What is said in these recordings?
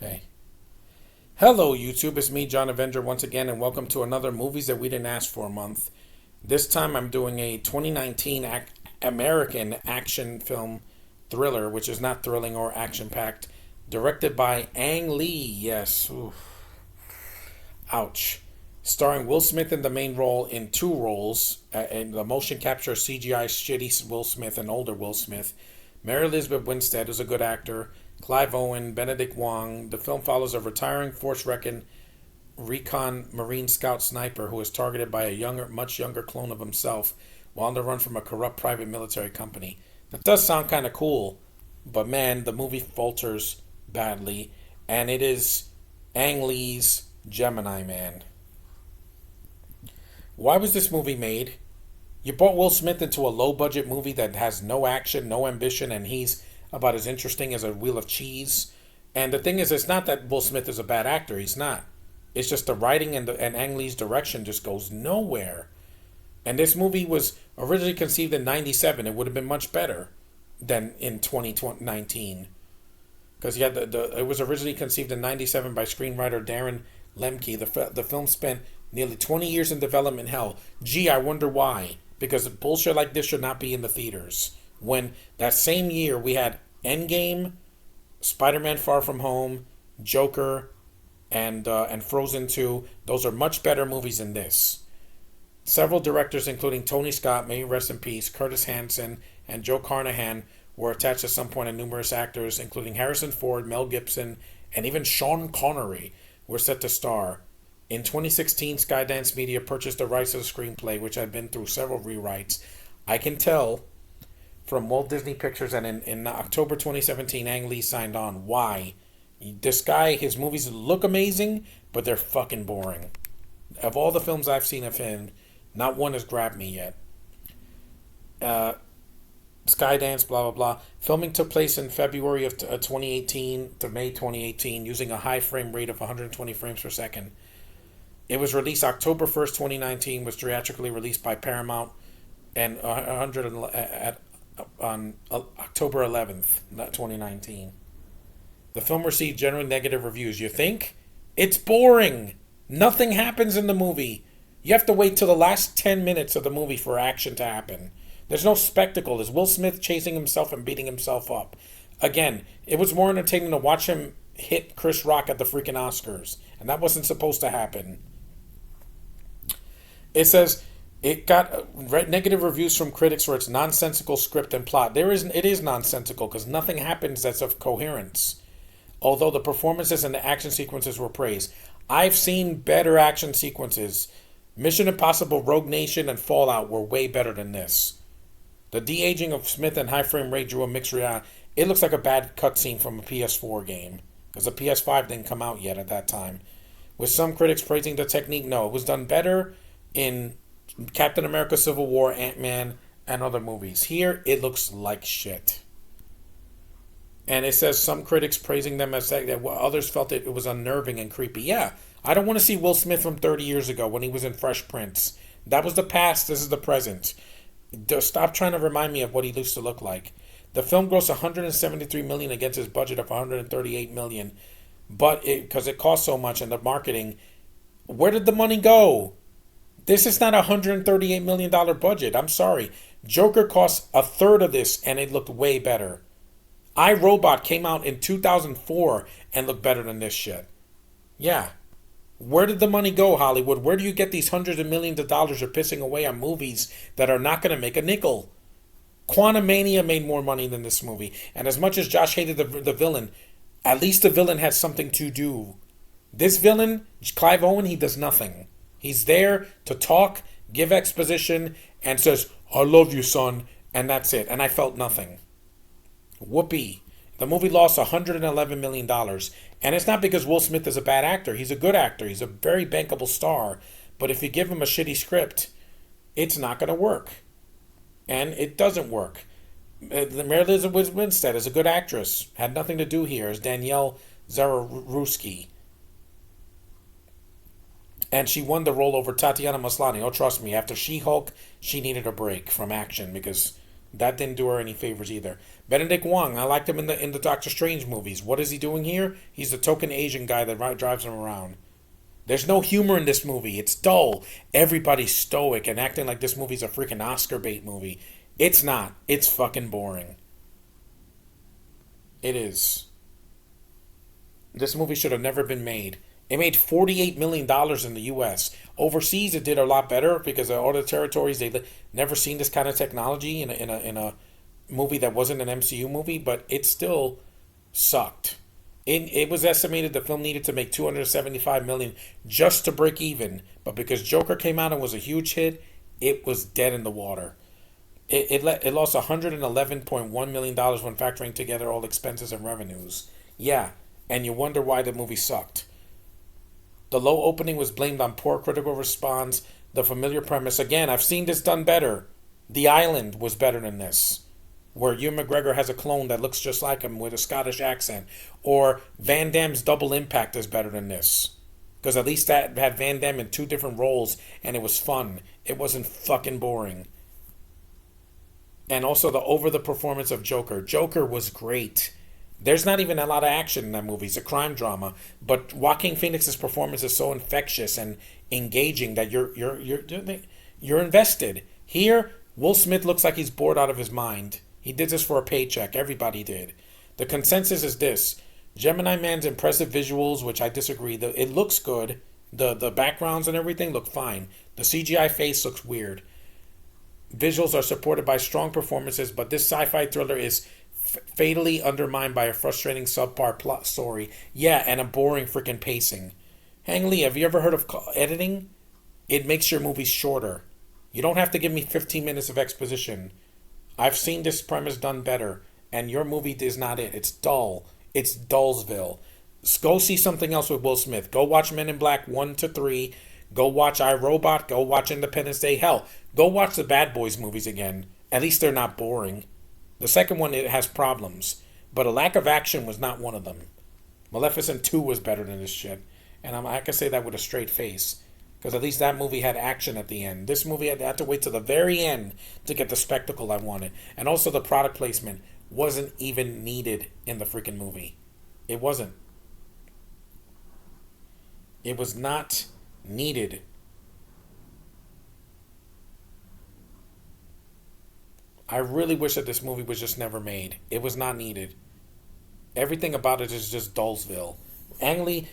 Okay. Hello, YouTube. It's me, John Avenger, once again, and welcome to another Movies That We Didn't Ask For month. This time I'm doing a 2019 American action film thriller, which is not thrilling or action packed, directed by Ang Lee. Yes. Oof. Ouch. Starring Will Smith in the main role in two roles, in the motion capture CGI shitty Will Smith and older Will Smith. Mary Elizabeth Winstead is a good actor. Clive Owen, Benedict Wong. The film follows a retiring Force Recon Marine Scout sniper who is targeted by a much younger clone of himself while on the run from a corrupt private military company. That does sound kind of cool, but man, the movie falters badly, and it is Ang Lee's Gemini Man. Why was this movie made? You brought Will Smith into a low-budget movie that has no action, no ambition, and he's about as interesting as a wheel of cheese. And the thing is, it's not that Will Smith is a bad actor. He's not. It's just the writing and Ang Lee's direction just goes nowhere. And this movie was originally conceived in '97. It would have been much better than in 2019. Because it was originally conceived in '97 by screenwriter Darren Lemke. The film spent nearly 20 years in development hell. Gee, I wonder why. Because bullshit like this should not be in the theaters. When that same year we had Endgame, Spider-Man: Far From Home, Joker, and Frozen 2. Those are much better movies than this. Several directors, including Tony Scott, may he rest in peace, Curtis Hanson, and Joe Carnahan, were attached at some point, and numerous actors, including Harrison Ford, Mel Gibson, and even Sean Connery, were set to star. In 2016, Skydance Media purchased the rights to the screenplay, which had been through several rewrites. I can tell from Walt Disney Pictures, and in October 2017, Ang Lee signed on. Why? This guy, his movies look amazing, but they're fucking boring. Of all the films I've seen of him, not one has grabbed me yet. Skydance, blah, blah, blah. Filming took place in February of 2018 to May 2018 using a high frame rate of 120 frames per second. It was released October 1st, 2019, was theatrically released by Paramount and on October 11th, 2019. The film received generally negative reviews. You think? It's boring. Nothing happens in the movie. You have to wait till the last 10 minutes of the movie for action to happen. There's no spectacle. There's Will Smith chasing himself and beating himself up. Again, it was more entertaining to watch him hit Chris Rock at the freaking Oscars. And that wasn't supposed to happen. It says it got negative reviews from critics for its nonsensical script and plot. It is nonsensical because nothing happens that's of coherence. Although the performances and the action sequences were praised. I've seen better action sequences. Mission Impossible, Rogue Nation, and Fallout were way better than this. The de-aging of Smith and high frame rate drew a mixed reaction. It looks like a bad cutscene from a PS4 game because the PS5 didn't come out yet at that time. With some critics praising the technique, no, it was done better in Captain America: Civil War, Ant-Man, and other movies. Here, it looks like shit. And it says some critics praising them as saying that others felt it was unnerving and creepy. Yeah, I don't want to see Will Smith from 30 years ago when he was in Fresh Prince. That was the past. This is the present. Stop trying to remind me of what he used to look like. The film grossed $173 million against his budget of $138 million. But because it cost so much and the marketing, where did the money go? This is not a $138 million budget. I'm sorry. Joker cost a third of this and it looked way better. iRobot came out in 2004 and looked better than this shit. Yeah. Where did the money go, Hollywood? Where do you get these hundreds of millions of dollars you're pissing away on movies that are not going to make a nickel? Quantumania made more money than this movie. And as much as Josh hated the villain, at least the villain has something to do. This villain, Clive Owen, he does nothing. He's there to talk, give exposition, and says, "I love you, son," and that's it. And I felt nothing. Whoopee. The movie lost $111 million. And it's not because Will Smith is a bad actor. He's a good actor. He's a very bankable star. But if you give him a shitty script, it's not going to work. And it doesn't work. Mary Elizabeth Winstead is a good actress. Had nothing to do here as Danielle Zawaruski. And she won the role over Tatiana Maslany. Oh, trust me, after She-Hulk, she needed a break from action because That didn't do her any favors either. Benedict Wong, I liked him in the Doctor Strange movies. What is he doing here? He's the token Asian guy that drives him around. There's no humor in this movie. It's dull. Everybody's stoic and acting like this movie's a freaking Oscar bait movie. It's not. It's fucking boring. It is. This movie should have never been made. It made $48 million in the U.S. Overseas, it did a lot better because of all the territories, they never seen this kind of technology in a movie that wasn't an MCU movie, but it still sucked. It was estimated the film needed to make $275 million just to break even, but because Joker came out and was a huge hit, it was dead in the water. It lost $111.1 million when factoring together all expenses and revenues. Yeah, and you wonder why the movie sucked. The low opening was blamed on poor critical response. The familiar premise, again, I've seen this done better. The Island was better than this, where Ewan McGregor has a clone that looks just like him with a Scottish accent. Or Van Damme's Double Impact is better than this. Because at least that had Van Damme in 2 different roles and it was fun. It wasn't fucking boring. And also the over the performance of Joker. Joker was great. There's not even a lot of action in that movie. It's a crime drama, but Joaquin Phoenix's performance is so infectious and engaging that you're invested. Here, Will Smith looks like he's bored out of his mind. He did this for a paycheck. Everybody did. The consensus is this: Gemini Man's impressive visuals, which I disagree. It looks good. The backgrounds and everything look fine. The CGI face looks weird. Visuals are supported by strong performances, but this sci-fi thriller is fatally undermined by a frustrating subpar plot story. Yeah, and a boring freaking pacing. Hang Lee, have you ever heard of editing? It makes your movies shorter. You don't have to give me 15 minutes of exposition. I've seen this premise done better, and your movie is not it. It's dull. It's Dullsville. Go see something else with Will Smith. Go watch Men in Black 1 to 3. Go watch iRobot. Go watch Independence Day. Hell, go watch the Bad Boys movies again. At least they're not boring. The second one, it has problems, but a lack of action was not one of them. Maleficent 2 was better than this shit, and I can say that with a straight face, because at least that movie had action at the end. This movie, I had to wait till the very end to get the spectacle I wanted, and also the product placement wasn't even needed in the freaking movie. It wasn't. It was not needed. I really wish that this movie was just never made. It was not needed. Everything about it is just Dullsville. Ang Lee,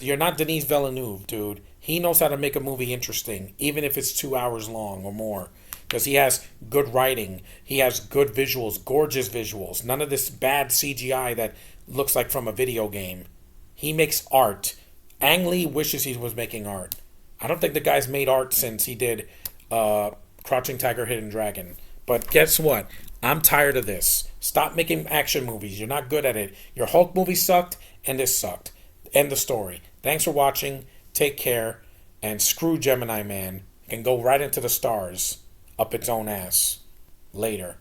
you're not Denis Villeneuve, dude. He knows how to make a movie interesting, even if it's 2 hours long or more. Because he has good writing. He has good visuals, gorgeous visuals. None of this bad CGI that looks like from a video game. He makes art. Ang Lee wishes he was making art. I don't think the guy's made art since he did Crouching Tiger, Hidden Dragon. But guess what? I'm tired of this. Stop making action movies. You're not good at it. Your Hulk movie sucked, and this sucked. End the story. Thanks for watching. Take care. And screw Gemini Man. It can go right into the stars. Up its own ass. Later.